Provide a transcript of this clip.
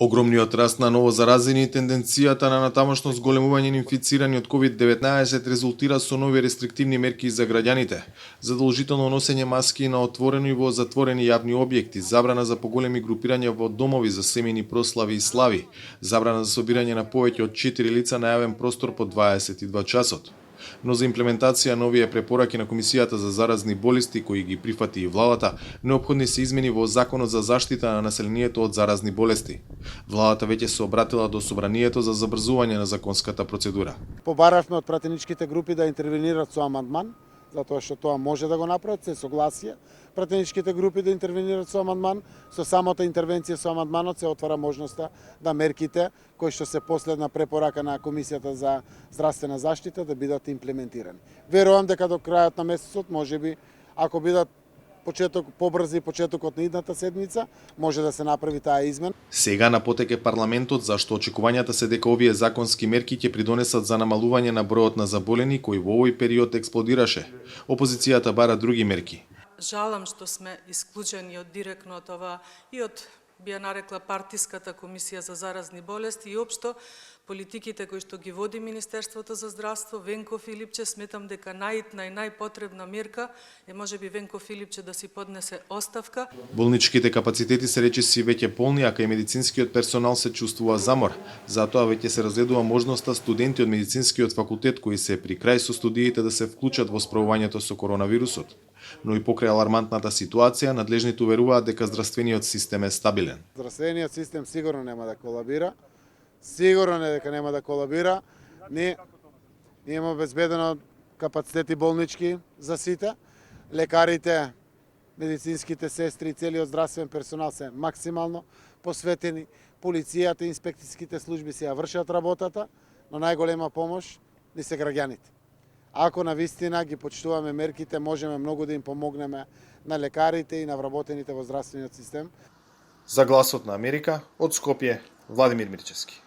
Огромниот раст на новозаразени и тенденцијата на натамошно зголемување на инфицирани од COVID-19 резултира со нови рестриктивни мерки за граѓаните. Задолжително носење маски на отворено и во затворени јавни објекти, забрана за поголеми групирања во домови за семејни прослави и слави, забрана за собирање на повеќе од 4 лица на јавен простор по 22 часот. Но за имплементација на овие препораки на Комисијата за заразни болести, кои ги прифати и владата, неопходни се измени во Законот за заштита на населението од заразни болести. Владата веќе се обратила до Собранието за забрзување на законската процедура. Побаравме од пратеничките групи да интервенираат со амандман, затоа што тоа може да го направат, се согласие. Пратеничките групи да интервенираат со амандман, со самата интервенција со амандманот се отвара можноста да мерките кои што се последна препорака на Комисијата за здравствена заштита да бидат имплементирани. Верувам дека до крајот на месецот, можеби ако бидат побрзи почетокот на идната седмица, може да се направи таа измена. Сега на потек е парламентот, зашто очекувањата се дека овие законски мерки ќе придонесат за намалување на бројот на заболени кој во овој период експлодираше. Опозицијата бара други мерки. Жалам што сме исклучени од директно од ова и од би ја нарекла партиската комисија за заразни болести и општо политиките кои што ги води Министерството за здравство, Венко Филипче, сметам дека најпотребна мерка е можеби Венко Филипче да си поднесе оставка. Болничките капацитети се речиси веќе полни, а кај медицинскиот персонал се чувствува замор. Затоа веќе се разгледува можноста студенти од медицинскиот факултет кои се при крај со студиите да се вклучат во справувањето со коронавирусот. Но и покрај алармантната ситуација, надлежните уверуваат дека здравствениот систем е стабилен. Здравствениот систем сигурно нема да колабира. Сигурно не дека нема да колабира. Ние имаме обезбедено капацитети болнички за сите. Лекарите, медицинските сестри и целиот здравствен персонал се максимално посветени. Полицијата и инспекцијските служби се ја вршат работата, но најголема помош ни се граѓаните. Ако навистина ги почитуваме мерките, можеме многу да им помогнеме на лекарите и на вработените во здравствениот систем. За Гласот на Америка, од Скопје, Владимир Мирчевски.